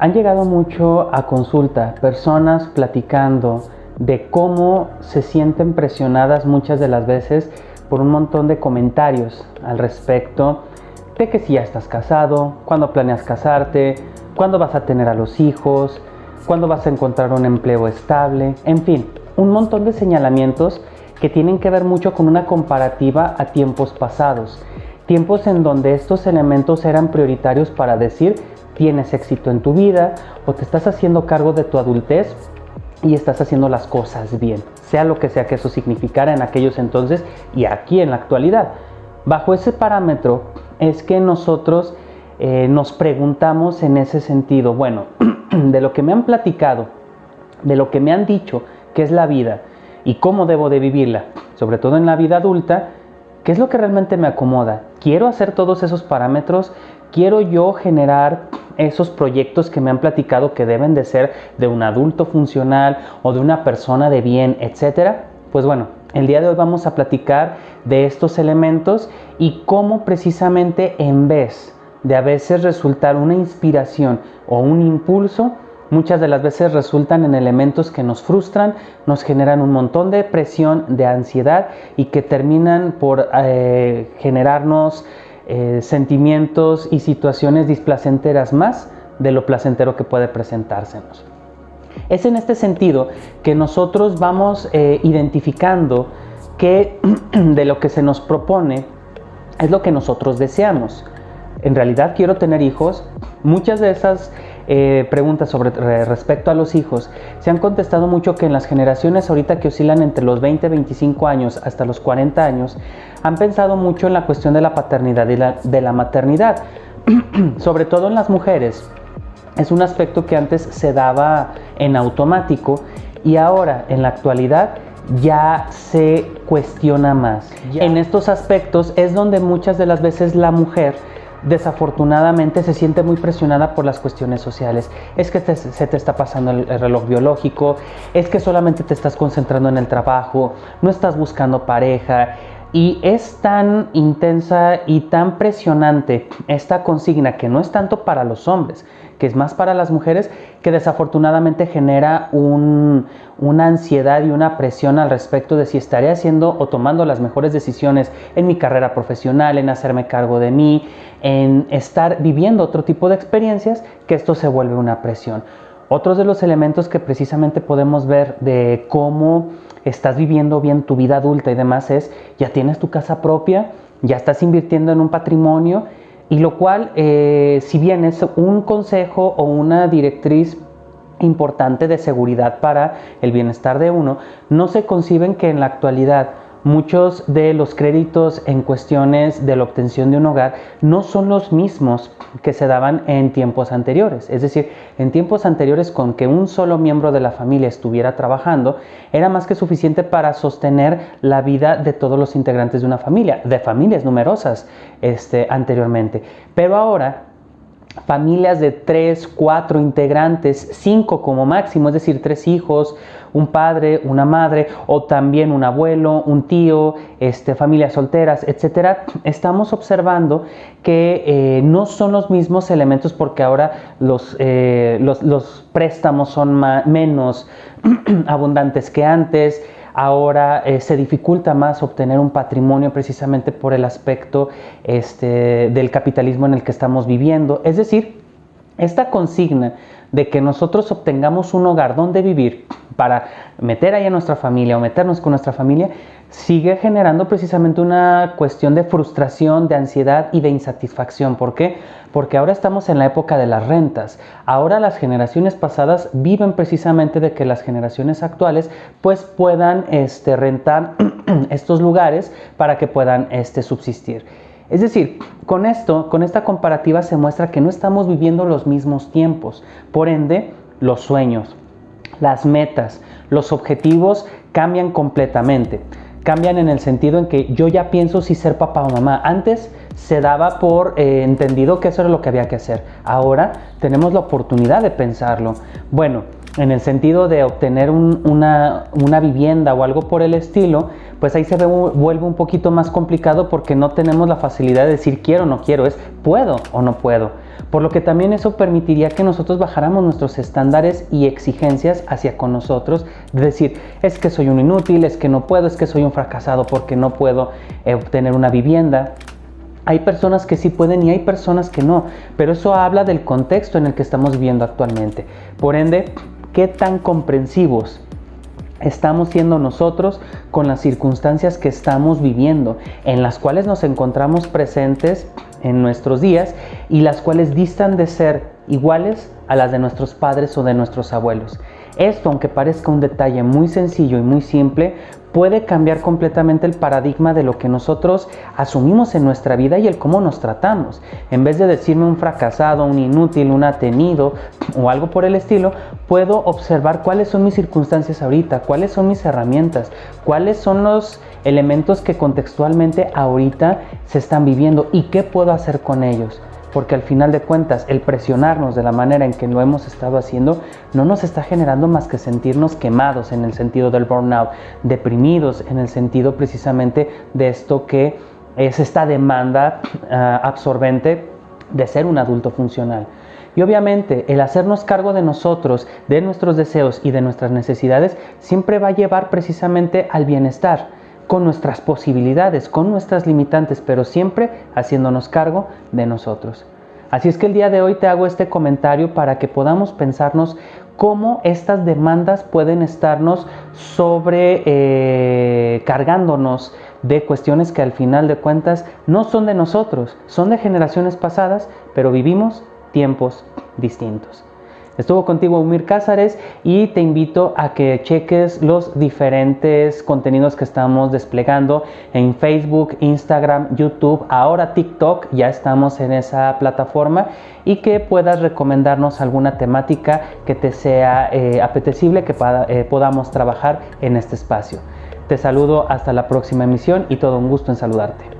Han llegado mucho a consulta personas platicando de cómo se sienten presionadas muchas de las veces por un montón de comentarios al respecto de que si ya estás casado, cuándo planeas casarte, cuándo vas a tener a los hijos, cuándo vas a encontrar un empleo estable, en fin, un montón de señalamientos que tienen que ver mucho con una comparativa a tiempos pasados, tiempos en donde estos elementos eran prioritarios para decir tienes éxito en tu vida o te estás haciendo cargo de tu adultez y estás haciendo las cosas bien, sea lo que sea que eso significara en aquellos entonces y aquí en la actualidad. Bajo ese parámetro es que nosotros nos preguntamos en ese sentido, bueno, de lo que me han platicado, de lo que me han dicho que es la vida y cómo debo de vivirla, sobre todo en la vida adulta, ¿qué es lo que realmente me acomoda? ¿Quiero hacer todos esos parámetros? ¿Quiero yo generar esos proyectos que me han platicado que deben de ser de un adulto funcional o de una persona de bien, etcétera? Pues bueno, el día de hoy vamos a platicar de estos elementos y cómo precisamente en vez de a veces resultar una inspiración o un impulso, muchas de las veces resultan en elementos que nos frustran, nos generan un montón de presión, de ansiedad y que terminan por generarnos sentimientos y situaciones displacenteras más de lo placentero que puede presentársenos. Es en este sentido que nosotros vamos identificando que de lo que se nos propone es lo que nosotros deseamos. En realidad quiero tener hijos. Muchas de esas preguntas respecto a los hijos se han contestado mucho que en las generaciones ahorita que oscilan entre los 20, 25 años hasta los 40 años han pensado mucho en la cuestión de la paternidad y de la maternidad, sobre todo en las mujeres. Es un aspecto que antes se daba en automático y ahora en la actualidad ya se cuestiona más. En estos aspectos es donde muchas de las veces la mujer desafortunadamente se siente muy presionada por las cuestiones sociales. Es que se te está pasando el reloj biológico, es que solamente te estás concentrando en el trabajo, no estás buscando pareja. Y es tan intensa y tan presionante esta consigna, que no es tanto para los hombres, que es más para las mujeres, que desafortunadamente genera una ansiedad y una presión al respecto de si estaré haciendo o tomando las mejores decisiones en mi carrera profesional, en hacerme cargo de mí, en estar viviendo otro tipo de experiencias, que esto se vuelve una presión. Otros de los elementos que precisamente podemos ver de cómo estás viviendo bien tu vida adulta y demás es, ya tienes tu casa propia, ya estás invirtiendo en un patrimonio, y lo cual, si bien es un consejo o una directriz importante de seguridad para el bienestar de uno, no se conciben que en la actualidad muchos de los créditos en cuestiones de la obtención de un hogar no son los mismos que se daban en tiempos anteriores. Es decir, en tiempos anteriores, con que un solo miembro de la familia estuviera trabajando, era más que suficiente para sostener la vida de todos los integrantes de una familia, de familias numerosas anteriormente. Pero ahora, familias de 3, 4 integrantes, 5 como máximo, es decir, 3 hijos, un padre, una madre o también un abuelo, un tío, familias solteras, etcétera. Estamos observando que no son los mismos elementos, porque ahora los préstamos son menos abundantes que antes. Ahora se dificulta más obtener un patrimonio precisamente por el aspecto del capitalismo en el que estamos viviendo. Es decir, esta consigna de que nosotros obtengamos un hogar donde vivir para meter ahí a nuestra familia o meternos con nuestra familia, sigue generando precisamente una cuestión de frustración, de ansiedad y de insatisfacción. ¿Por qué? Porque ahora estamos en la época de las rentas. Ahora las generaciones pasadas viven precisamente de que las generaciones actuales pues puedan rentar estos lugares para que puedan subsistir. Es decir, con esta comparativa se muestra que no estamos viviendo los mismos tiempos. Por ende, los sueños, las metas, los objetivos cambian completamente. Cambian en el sentido en que yo ya pienso si ser papá o mamá. Antes se daba por entendido que eso era lo que había que hacer. Ahora tenemos la oportunidad de pensarlo. Bueno, en el sentido de obtener una vivienda o algo por el estilo, pues ahí se vuelve un poquito más complicado, porque no tenemos la facilidad de decir quiero o no quiero, es puedo o no puedo. por lo que también eso permitiría que nosotros bajáramos nuestros estándares y exigencias hacia con nosotros, de decir, es que soy un inútil, es que no puedo, es que soy un fracasado porque no puedo obtener una vivienda. Hay personas que sí pueden y hay personas que no, pero eso habla del contexto en el que estamos viviendo actualmente. Por ende, ¿qué tan comprensivos estamos siendo nosotros con las circunstancias que estamos viviendo, en las cuales nos encontramos presentes en nuestros días y las cuales distan de ser iguales a las de nuestros padres o de nuestros abuelos? Esto, aunque parezca un detalle muy sencillo y muy simple, puede cambiar completamente el paradigma de lo que nosotros asumimos en nuestra vida y el cómo nos tratamos. En vez de decirme un fracasado, un inútil, un atenido o algo por el estilo, puedo observar cuáles son mis circunstancias ahorita, cuáles son mis herramientas, cuáles son los elementos que contextualmente ahorita se están viviendo y qué puedo hacer con ellos. Porque al final de cuentas, el presionarnos de la manera en que lo hemos estado haciendo no nos está generando más que sentirnos quemados en el sentido del burnout, deprimidos en el sentido precisamente de esto que es esta demanda absorbente de ser un adulto funcional. Y obviamente el hacernos cargo de nosotros, de nuestros deseos y de nuestras necesidades siempre va a llevar precisamente al bienestar, con nuestras posibilidades, con nuestras limitantes, pero siempre haciéndonos cargo de nosotros. Así es que el día de hoy te hago este comentario para que podamos pensarnos cómo estas demandas pueden estarnos cargándonos de cuestiones que al final de cuentas no son de nosotros, son de generaciones pasadas, pero vivimos tiempos distintos. Estuvo contigo Umir Cázares y te invito a que cheques los diferentes contenidos que estamos desplegando en Facebook, Instagram, YouTube, ahora TikTok, ya estamos en esa plataforma, y que puedas recomendarnos alguna temática que te sea apetecible, que podamos trabajar en este espacio. Te saludo hasta la próxima emisión y todo un gusto en saludarte.